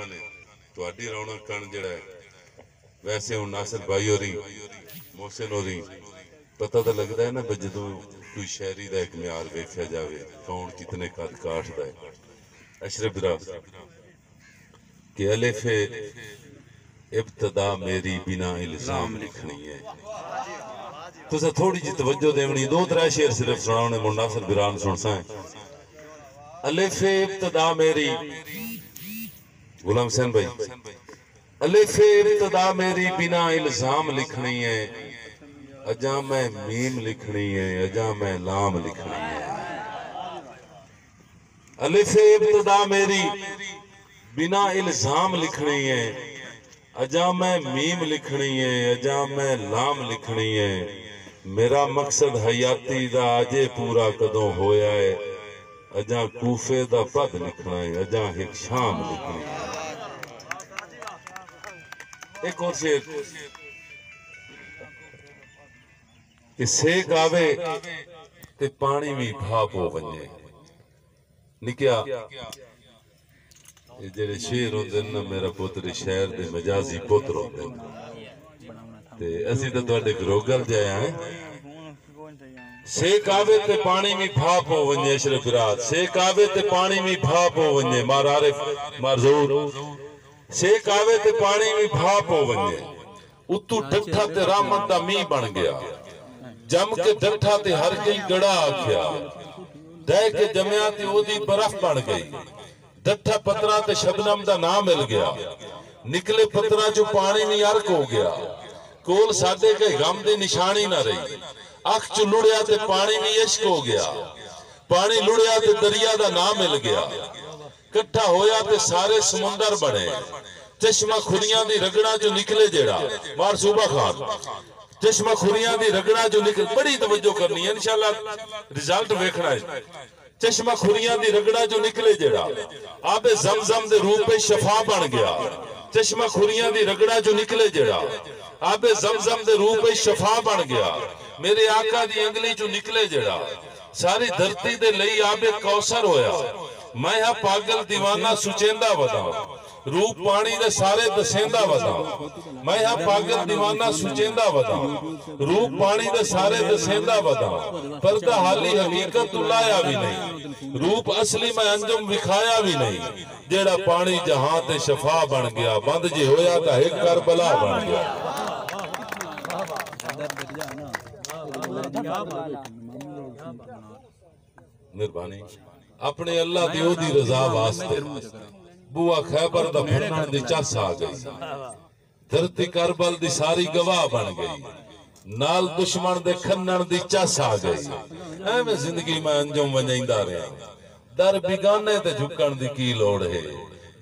ने तुहाडी रौनक कण जिहड़ा है वैसे हुण नासिर भाई होरी मोहसिन होरी पता तो लगता है ना जदों कोई शहरी का एक म्यार वेख्या जाए कौन कितने कद काठ दा है। अशरफ बिरा कि अलिफे इब्तदा मेरी बिना इल्जाम लिखनी है। तुसा थोड़ी जी तवज्जो देवनी, दो त्रै शेर सिर्फ सुनाने मुनासिर बिरान सुनसा है। अलिफे इब्तदा मेरी गुलाम हुसैन भाई, अलिफे इब्तदा मेरी बिना इल्जाम लिखनी है, अजा मैं मीम लिखनी है, अजा मैं लाम लिखनी है। अलिफे इब्तदा मेरी बिना इल्जाम लिखनी है, अजा मैं मीम लिखनी है, अजा मैं लाम लिखनी है। मेरा मकसद हयाती दा अजे पूरा कदों होया है, अजा कूफे दा पद लिखना है, अजा एक शाम लिखनी है। एक और शेर कि सेक आवे ते पानी भी भाप हो वने। निकया ये जेड़े शेर होंदे ना मेरा पुत्र शहर दे मजाजी पुत्र होंदे ते असी तो तुहाडे घरोगल जाया है। सेक आवे ते पानी भी भाप हो वने। अशरफ बिराद सेक आवे ते पानी भी भाप हो वने। मार आरिफ मारजूर सेक आवे ते पानी भी भाप हो वने। उतू डठा ते रामत दा मींह बन गया, जम के डठा ते हर कई गड़ा आख्या, दह के जमया ते ओदी बर्फ बन गई। डठा पत्रा ते शबनम दा नाम मिल गया, निकले पत्रा चो पानी भी अर्क हो गया। कोल साडे के गम दी निशानी ना रही, अख च लुड़िया ते पानी भी इश्क हो गया। पानी लुड़िया ते दरिया दा नाम मिल गया, कट्ठा होया ते सारे समुंदर बने। चश्मा खुरियां दी रगड़ा जो निकले जेड़ा मार सूबा खान, चश्मा खुरियां दी रगड़ा जो निकल, बड़ी तवज्जो करनी है इंशाल्लाह रिजल्ट वेखना है। चश्मा खुरियां दी रगड़ा जो निकले जेड़ा आबे जमजम दे रूप में शफा बन गया। चश्मा खुरियां दी रगड़ा जो निकले जेड़ा आबे जमजम दे रूप में शफा बन गया। मेरे आका दी अंगली जो निकले जेड़ा सारी धरती दे लई आबे कौसर होया। मैं हा पागल दीवाना सुचेंदा वदा, रूप पानी दे सारे दसेंदा वदा। मैं हा पागल दीवाना सुचेंदा वदा, रूप पानी दे सारे दसेंदा वदा। पर्दा हाली हकीकत लाया भी नहीं, रूप असली मैं अंजुम विखाया भी नहीं। जेड़ा पानी जहां ते शफा बन गया, बंद जे होया ता एक करबला बन गया। मेहरबानी अपने अल्लाह दी ओदी रजा वास्ते बुआ खैबर दा फन्नण दी चस आ गई। धरती करबल दी सारी गवाह बन गई, नाल दुश्मन दे खन्नण दी चस आ गई। एवें जिंदगी में अंजुम वंजाइंदा रहा, दर बिगाने ते झुकण दी की लोड़ है।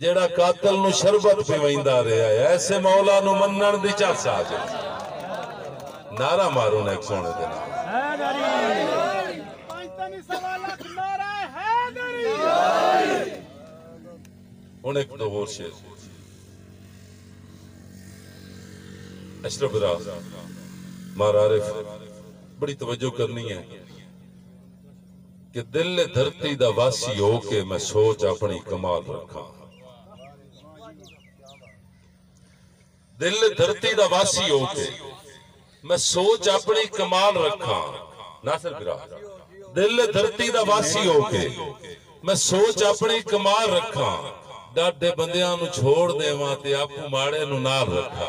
जेड़ा कातल नु शरबत पिवाइंदा रहा है, ऐसे मौला नु मन्नण दी चस आ गई। नारा मारो ना एक सोने दे नाल। हुण एक दो होर शेर अशरफ बिरा मार आरिफ बड़ी तवज्जो करनी है कि दिल धरती दा वासी हो के मैं सोच अपनी कमाल रखा। दिल धरती दा वासी हो के मैं सोच अपनी कमाल रखा। नासिर बिरा दिल धरती दा वासी हो के मैं सोच अपनी कमाल रखा। डाडे बंदियां नु छोड़ देवां ते आपू माड़े नु नाल रखा।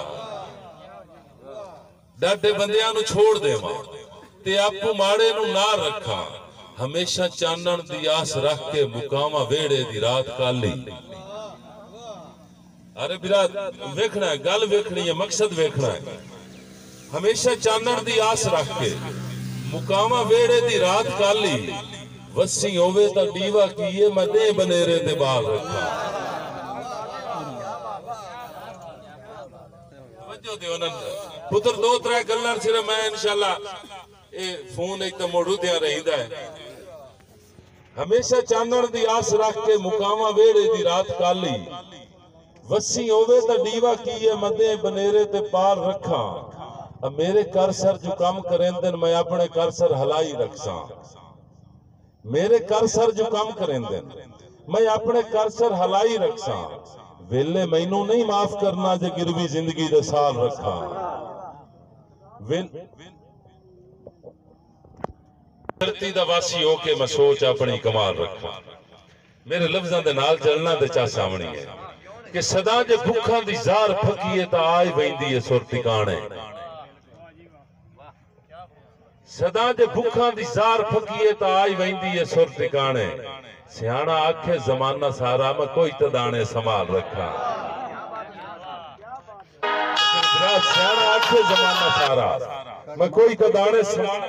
डाडे बंदियां नु छोड़ देवां ते आपू माड़े नु नाल रखा। हमेशा चानण दी आस रख के मुकामा वेड़े दी रात काली। अरे बिरा वेखना है, गल वेखनी है, मकसद वेखना है। हमेशा चानण दी आस रख के मुकामा वेड़े दी रात काली। वसी होवे ता दीवा कीए मैं दे बनेरे ते बाल रखा। पुत्र दो त्रै गल्लां सिर्फ मैं इंशाल्लाह ए फोन एक तो मोड़ू दिया रहींदा है। हमेशा चानण दी आस रख के मुकामा वेड़े दी रात काली। वसी होवे ता दीवा कीए मैं दे बनेरे ते बाल रखा। अब मेरे कर सर जो काम करेंदन मैं अपने कर सर हलाई रखसा। मेरे कर सर जो काम करेंदन मैं अपने कर सर हलाई रखसा। वेले मैनू नहीं माफ करना जे गिरवी जिंदगी दे साल रखा। धरती दा वासी होके मैं सोच अपनी कमाल रखा। मेरे लफ्जां दे नाल चलना ते चा सामनी है कि सदा जे भुखा दी जार फकीए ता आई वेंदी है सुर टिकाणे। सदा जे भुखा दी जार फकीए ता आई वेंदी है सुर टिकाणे। सियाना आखे जमाना सारा मैं कोई तदाने संभाल रखा। सियाना आखे जमाना सारा मैं कोई तदाने संभाल।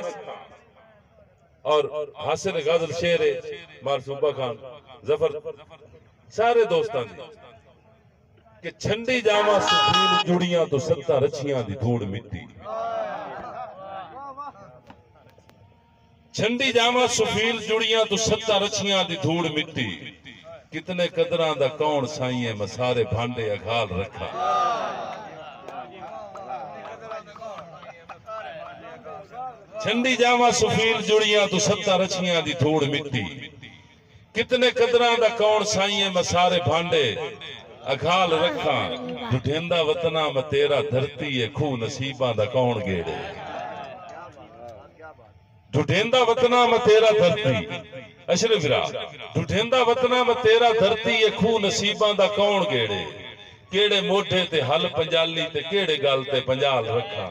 और हासिल गजल शेर मार सूबा खान जफर सारे दोस्तां दी कि छंडी जावा सुफील जुड़ियां तो सत्ता रछियां दी धूड़ मिट्टी। छंडी जावा सुफील जुड़ियां तो सत्ता रछियां दी धूड़ मिट्टी। कितने कदरां दा कौन साईं मैं सारे भांडे अघाल रखा। छंडी जावा सुफील जुड़ियां तो सत्ता रछियां दी धूड़ मिट्टी। कितने कदरां दा कौन साईं मैं सारे भांडे अघाल रखा। ढुढेंदा वतना मैं तेरा धरती है खूह नसीबां दा कौन गेड़े। ढुढेंदा वतना मैं तेरा धरती अशरफ रा ढुढेंदा वतना मैं तेरा धरती है खूह नसीबां दा कौन गेड़े। केड़े मोढे ते हल पंजाली ते केड़े गल ते पंजाल रखा।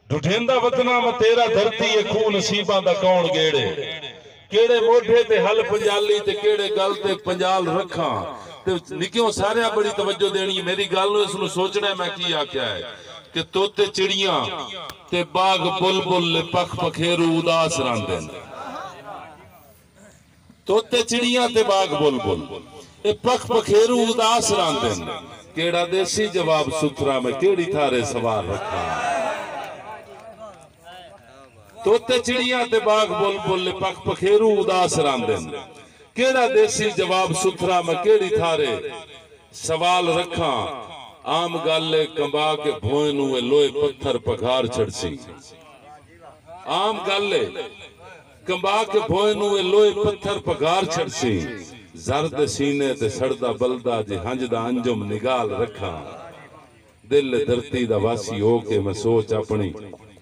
ढुढेंदा वतना मैं तेरा धरती है खूह नसीबां दा कौन गेड़े। केड़े मोढे ते हल पंजाली ते केड़े गल ते पंजाल रखा। ते निक्यों सारे बड़ी तवज्जो देनी है मेरी गल नूं इसनूं सोचना है। मैं की आख्या है कि तोते चिड़ियां ते बाग बुलबुल पख पखेरू उदास रहिंदे ने। तोते चिड़ियां ते बाग बुलबुल ए पख पखेरू उदास रहिंदे ने। केड़ा देसी जवाब सुथरा मैं केड़ी थारे सवाल रखा। तोते चिड़ियां ते बाग बुलबुल पख पखेरू उदास रहिंदे ने। केड़ा देसी जवाब सुथरा मैं केड़ी थारे सवाल रखा। आम गाले कंबा के भोए नूं लोए पत्थर पघार छड़सी। आम गाले कंबा के भोए नूं लोए पत्थर पघार छड़सी। जर्द सीने ते सड़दा बलदा जे हंज दा अंजुम निगाल रखा। दिल धरती दा वासी हो के मैं सोच अपनी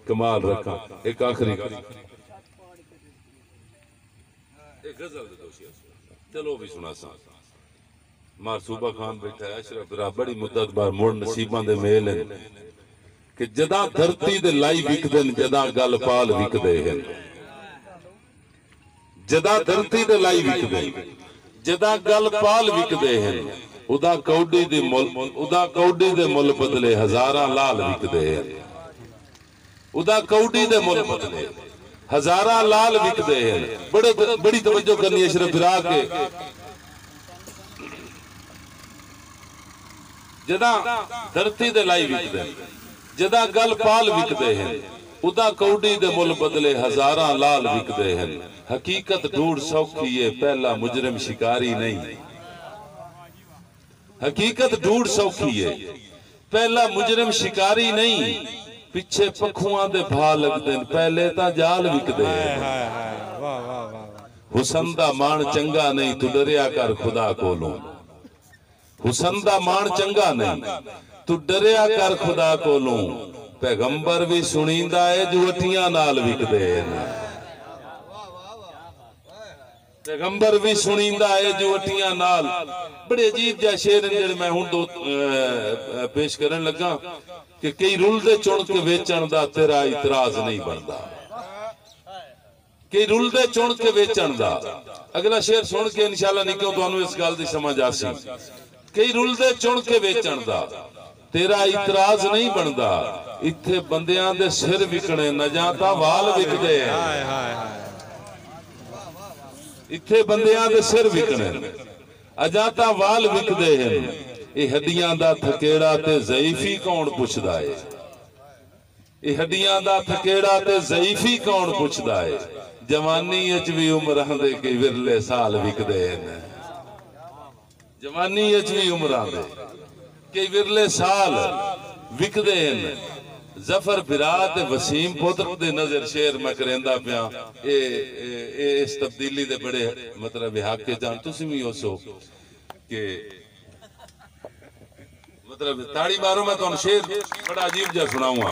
कमाल रखा। एक आखिरी गजल चलो भी सुना सा। मार सूबा खान बैठा है अशरफ रा बड़ी मुद्दत बार मुड़ नसीबां दे मेल हैं कि जदा धरती दे लाई विकदे न जदा गल पाल विकदे हैं। जदा धरती दे लाई विकदे जदा गल पाल विकदे हैं। उदा कौडी दे मुल बदले हजारां लाल विकदे हैं। उदा कौडी दे मुल बदले हजारां लाल विकदे हैं। बड़ी तवज्जो करनी अशरफ रा के जदा धरती दे लाई विकदे जदा गल पाल विकदे हैं। उदा कौडी दे मुल बदले हजारां लाल विकदे हैं। हकीकत ढूंढ सौखी है पहला मुजरिम शिकारी नहीं। हकीकत ढूंढ सौखी है पहला मुजरिम शिकारी नहीं। पिछे पखुआं दे भा लगदे पहले ता जाल विकदे हैं। हुसन दा मान चंगा नहीं तू डरिया कर खुदा कोलों। हुसन दा मान चंगा नहीं तू डरिया कर खुदा कोलों। पैगंबर भी सुनींदा है जुवटियां नाल विकदे हैं। पैगंबर भी सुनींदा है जुवटियां नाल। बड़े अजीब जा शेर जेड़े मैं हुण दो पेश करन लगा कि कई रुलदे चुन के वेचण दा तेरा इतराज नहीं बनदा। कई रुलदे चुन के वेचण दा अगला शेर सुन के इंशाअल्लाह निकलो तुहानू इस गल दी समझ आसी। कई रुलदे चुन के वेचण दा तेरा इतराज नहीं बनदा। इत्थे बंदियां दे सिर विकणे न जाता वाल विकदे। इत्थे बंदियां दे सिर विकणे अजाता वाल विकदे हैं। ये हड्डियां दा थकेड़ा ते ज़ईफी कौन पुछदा है। ये हड्डियां दा थकेड़ा ते ज़ईफी कौन पुछदा है। जवानी अच भी उम्र दे कई विरले साल विकदे हैं। जवानी अच भी उम्र दे कई विरले साल विकदे हैं। जफर बिरा ते वसीम पुत्र दे नजर शेर मैं करेंदा पिया। इस तब्दीली दे बड़े मतलब हाके जान तुसी भी हो सो कि मतलब ताड़ी मारो, मैं तुम शेर बड़ा अजीब जा सुनाऊंगा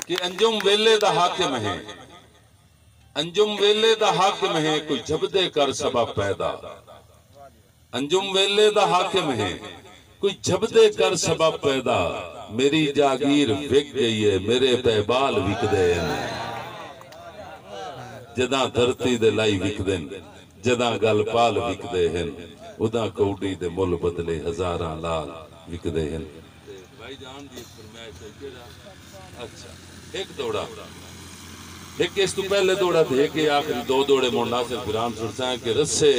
कि अंजुम वेले दा हाकिम है, अंजुम वेले दा हाकिम है, कोई जबदे कर सबब पैदा। अंजुम वेले दा हाकिम है, कोई जबदे कर सबब पैदा। मेरी जागीर विक गई है, मेरे पैबाल विकदे हैं। जदा धरती दे लाई विकदे, जदा गल पाल विकदे हैं, उदा कौडी दे मुल बदले हजारां लाल विकदे हैं। भाई जान दी फरमाइश है केड़ा? अच्छा एक दौड़ा, एक इस तो पहले दौड़ा थे, एक आखिरी दो दौड़े मोना से फिरान सुरसा के रस्से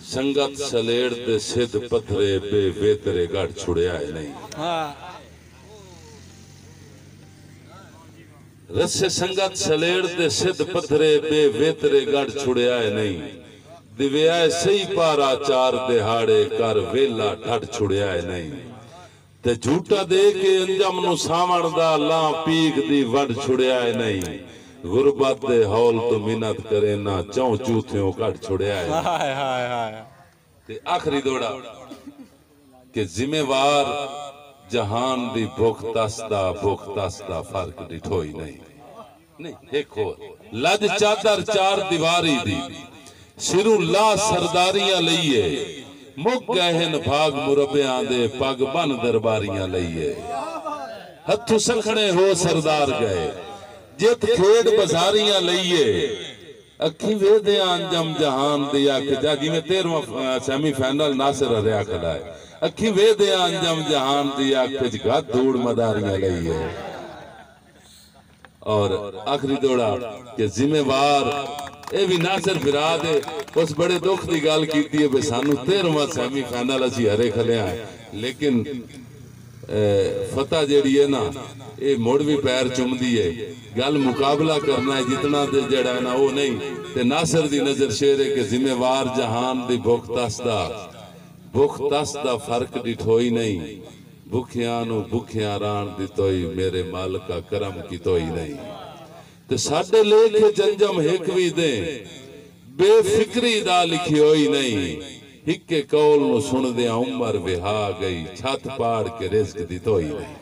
संगत सलेड़ दे सिद्ध पत्थरे बे वेतरे गढ़ छुड़िया है नहीं। रस्से संगत सलेड़ दे सिद्ध पत्थरे बे वेतरे गढ़ छुड़िया है नहीं। दिव्या सही पारा चार दिहाड़े कर वेला ढट छुड़िया है नहीं। ते झूठा दे के अंजम नु सावण दा ला पीक दी वड छुड़िया है नहीं। गुरबत दे हौल तो मिन्नत करे ना चौ चूथियों कट छुड़िया है। हाय हाय हाय। ते आखिरी दौड़ा के जिम्मेवार जहान दी भुख तसदा फर्क डिठोई नहीं। नहीं देखो लज चादर चार दीवारी दी सिरू ला सरदारियां लईए मुक गहन भाग मुरबियां दे पग बन दरबारियां लईए। हथु सखणे हो सरदार गए जित खेड़ बजारियां लईए। अखी वेदे अंजम जहान दी अख जा जिवें 13वां सेमीफाइनल नासिर हरिया खड़ा है। अखी वेदे अंजम जहान दी अख च गद धूड़ मदारियां लईए। और आखिरी दौड़ा के जिम्मेवार ये भी नासिर फिरा दे उस बड़े दुख की गल की है सानू 13वां सेमीफाइनल असी हरे खलिया है, लेकिन फतह जेड़ी है ना ये मुड़ भी पैर चुमदी है। गल मुकाबला करना है जितना जड़ा है ना वो नहीं। ते नासिर दी नजर शेर है कि जिम्मेवार जहान दी भुख तसदा फर्क डिठोई नहीं। भुखिया नु भुखिया रान दितोई मेरे मालिका करम कितोई नहीं। ते साडे लेखे जंजम हिक भी दे बेफिक्री दा लिखी होई नहीं। हिक्के कौल नु सुन दे उमर विहा गई छत पाड़ के रिज़्क दी तोई नहीं।